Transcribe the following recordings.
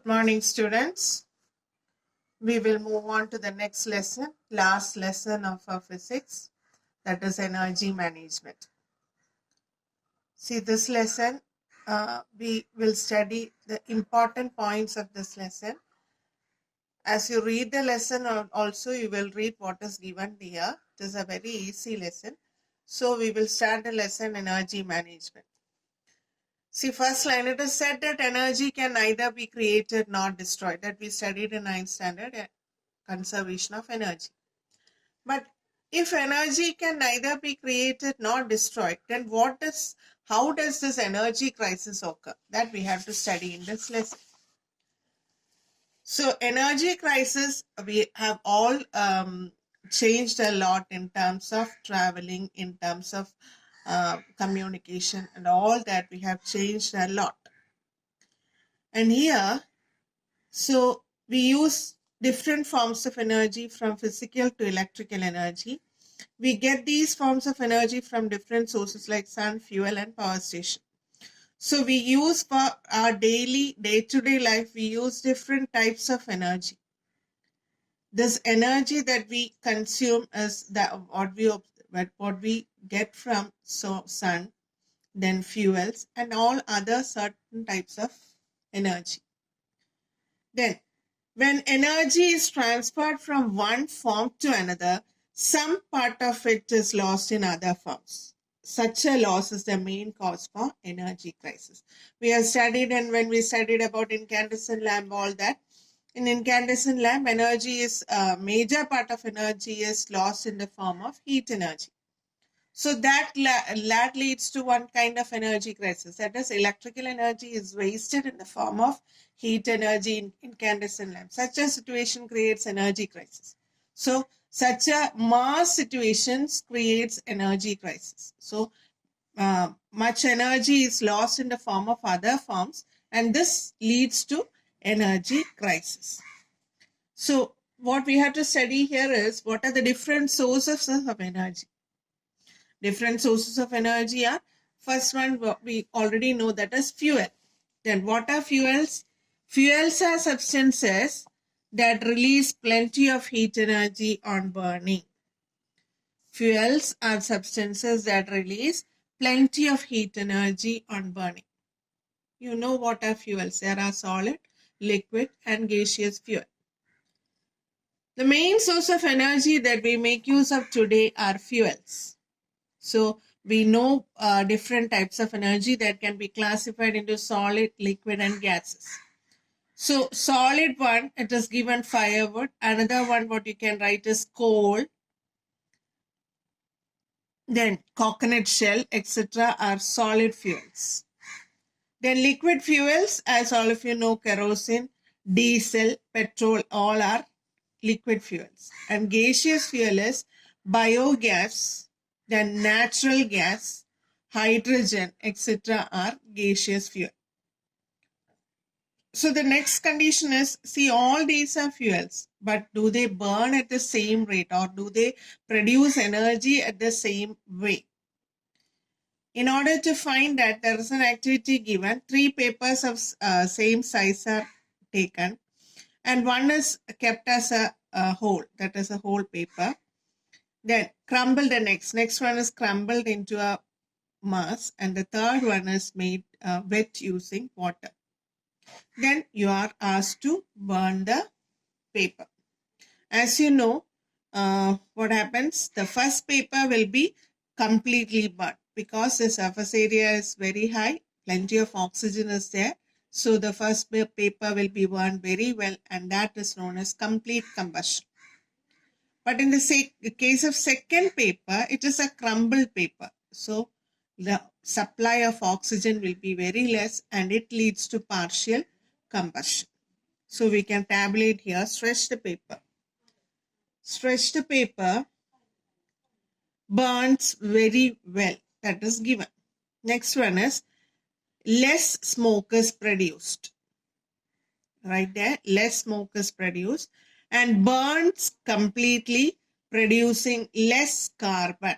Morning, students. We will move on to the next lesson, last lesson of our physics, that is energy management. See, this lesson, we will study the important points of this lesson. As you read the lesson, also you will read what is given here. It is a very easy lesson. So, we will start the lesson energy management. See, first line, it is said that energy can neither be created nor destroyed. That we studied in 9th standard, conservation of energy. But if energy can neither be created nor destroyed, then how does this energy crisis occur? That we have to study in this lesson. So, energy crisis, we have all changed a lot in terms of traveling, in terms of communication, and all that we have changed a lot. And here, so we use different forms of energy from physical to electrical energy. We get these forms of energy from different sources like sun, fuel, and power station. So we use for our daily, day-to-day life, we use different types of energy. This energy that we consume is what we get from sun, then fuels, and all other certain types of energy. Then, when energy is transferred from one form to another, some part of it is lost in other forms. Such a loss is the main cause for energy crisis. We have studied, and when we studied about incandescent lamp, all that, in incandescent lamp, energy is a major part of energy is lost in the form of heat energy. So that leads to one kind of energy crisis. That is, electrical energy is wasted in the form of heat energy in incandescent lamp. Such a situation creates energy crisis. So such a mass situations creates energy crisis. So much energy is lost in the form of other forms, and this leads to energy crisis. So what we have to study here is what are the different sources of energy. Different sources of energy are, first one we already know, that is fuel. Then what are fuels? Fuels are substances that release plenty of heat energy on burning. Fuels are substances that release plenty of heat energy on burning. You know what are fuels? There are solid, liquid, and gaseous fuel. The main source of energy that we make use of today are fuels. So we know different types of energy that can be classified into solid, liquid, and gases. So solid one, it is given firewood. Another one, what you can write is coal. Then coconut shell, etc. are solid fuels. Then liquid fuels, as all of you know, kerosene, diesel, petrol, all are liquid fuels. And gaseous fuel is biogas, then natural gas, hydrogen, etc. are gaseous fuel. So the next condition is, see, all these are fuels, but do they burn at the same rate, or do they produce energy at the same way? In order to find that, there is an activity given. 3 papers of same size are taken, and one is kept as a whole, that is a whole paper. Then crumble the next one is crumbled into a mass, and the third one is made wet using water. Then you are asked to burn the paper. As you know, what happens? The first paper will be completely burnt because the surface area is very high, plenty of oxygen is there. So the first paper will be burned very well, and that is known as complete combustion. But in the case of second paper, it is a crumbled paper. So the supply of oxygen will be very less, and it leads to partial combustion. So we can tabulate here, stretched paper. Stretched paper burns very well. That is given. Next one is less smoke is produced. Right there, less smoke is produced and burns completely, producing less carbon.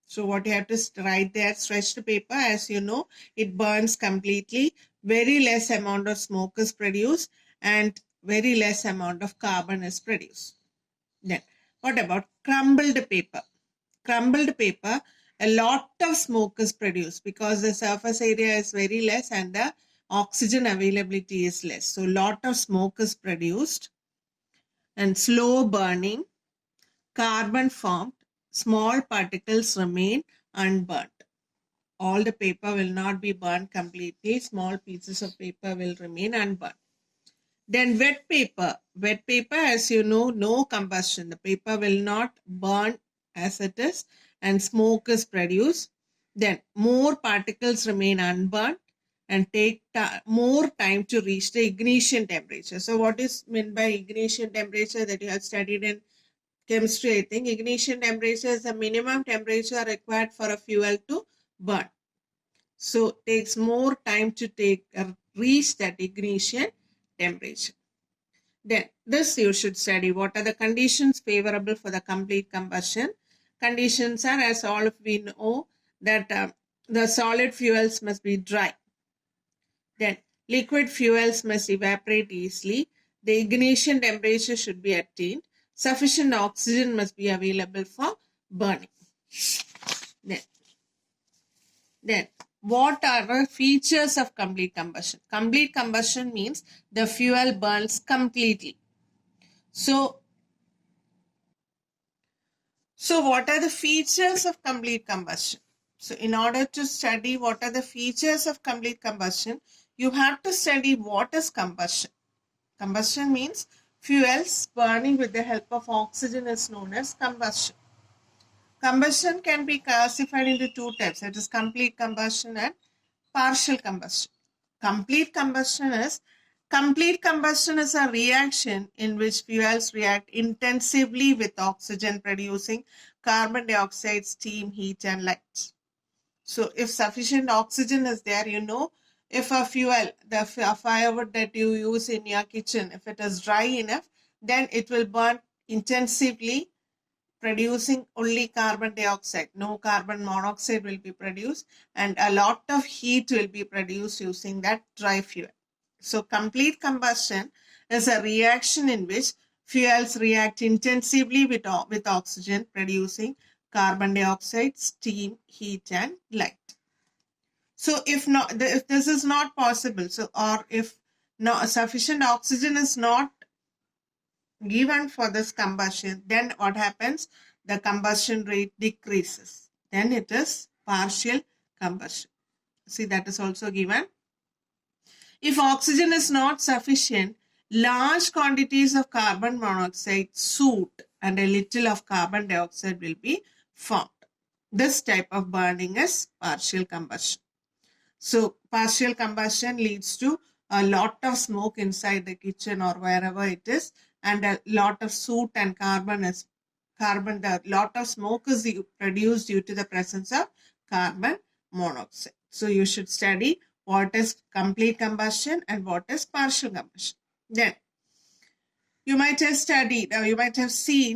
So what you have to write there, stretched paper, as you know, it burns completely, very less amount of smoke is produced and very less amount of carbon is produced. Then, what about crumbled paper? Crumbled paper, a lot of smoke is produced because the surface area is very less and the oxygen availability is less. So, lot of smoke is produced and slow burning, carbon formed, small particles remain unburnt. All the paper will not be burnt completely. Small pieces of paper will remain unburnt. Then wet paper. Wet paper, as you know, no combustion. The paper will not burn as it is and smoke is produced. Then more particles remain unburnt and take more time to reach the ignition temperature. So what is meant by ignition temperature that you have studied in chemistry? I think ignition temperature is the minimum temperature required for a fuel to burn. So takes more time to reach that ignition temperature. Then this you should study. What are the conditions favorable for the complete combustion? Conditions are, as all of we know, that the solid fuels must be dry. Then liquid fuels must evaporate easily. The ignition temperature should be attained. Sufficient oxygen must be available for burning. Then what are the features of complete combustion? Complete combustion means the fuel burns completely. So what are the features of complete combustion? So in order to study what are the features of complete combustion, you have to study what is combustion. Combustion means fuels burning with the help of oxygen is known as combustion. Combustion can be classified into two types. It is complete combustion and partial combustion. Complete combustion is a reaction in which fuels react intensively with oxygen, producing carbon dioxide, steam, heat, and light. So if sufficient oxygen is there, if a fuel, the firewood that you use in your kitchen, if it is dry enough, then it will burn intensively, producing only carbon dioxide. No carbon monoxide will be produced, and a lot of heat will be produced using that dry fuel. So complete combustion is a reaction in which fuels react intensively with oxygen, producing carbon dioxide, steam, heat, and light. So if this is not possible, or if sufficient oxygen is not given for this combustion, then what happens? The combustion rate decreases. Then it is partial combustion. See, that is also given. If oxygen is not sufficient, large quantities of carbon monoxide, soot, and a little of carbon dioxide will be formed. This type of burning is partial combustion. So partial combustion leads to a lot of smoke inside the kitchen or wherever it is, and a lot of soot and the lot of smoke is produced due to the presence of carbon monoxide. So you should study what is complete combustion and what is partial combustion. Then you might have seen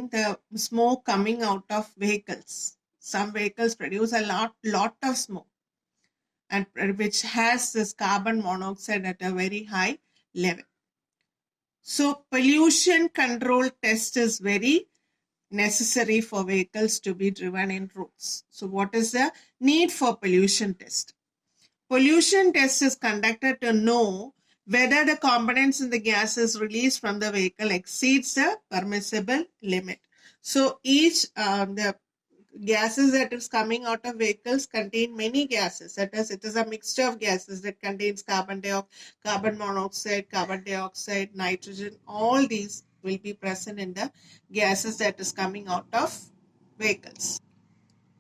the smoke coming out of vehicles. Some vehicles produce a lot of smoke, and which has this carbon monoxide at a very high level. So pollution control test is very necessary for vehicles to be driven in roads. So what is the need for pollution test? Pollution test is conducted to know whether the components in the gases released from the vehicle exceeds the permissible limit. So each the gases that is coming out of vehicles contain many gases. That is, it is a mixture of gases that contains carbon monoxide, carbon dioxide, nitrogen. All these will be present in the gases that is coming out of vehicles.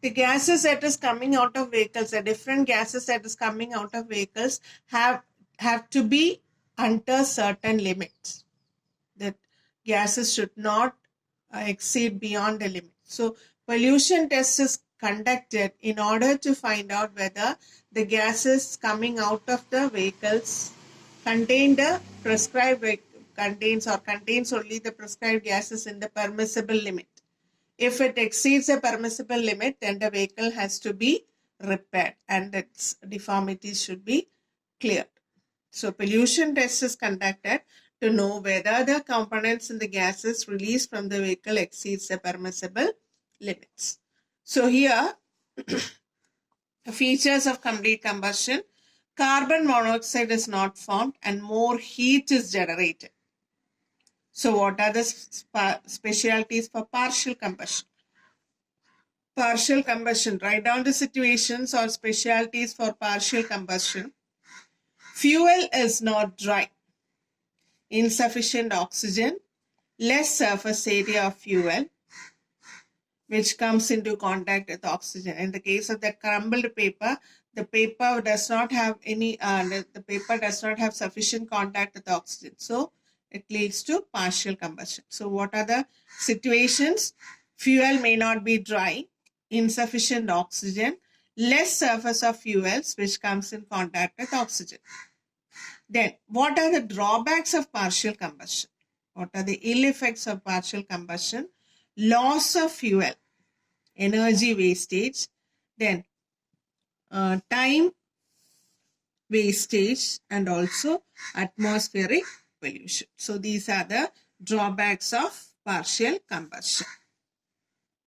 The gases that is coming out of vehicles, the different gases that is coming out of vehicles have to be under certain limits. That gases should not exceed beyond the limit. So pollution test is conducted in order to find out whether the gases coming out of the vehicles contains only the prescribed gases in the permissible limit. If it exceeds the permissible limit, then the vehicle has to be repaired and its deformities should be cleared. So pollution test is conducted to know whether the components in the gases released from the vehicle exceeds the permissible limits. So here, features of complete combustion: carbon monoxide is not formed and more heat is generated. So what are the specialities for partial combustion? Partial combustion, write down the situations or specialities for partial combustion. Fuel is not dry, insufficient oxygen, less surface area of fuel, which comes into contact with oxygen. In the case of the crumbled paper, the paper does not have sufficient contact with oxygen. So it leads to partial combustion. So what are the situations? Fuel may not be dry, insufficient oxygen, less surface of fuels which comes in contact with oxygen. Then what are the drawbacks of partial combustion? What are the ill effects of partial combustion? Loss of fuel, energy wastage, then time wastage, and also atmospheric pollution. So these are the drawbacks of partial combustion.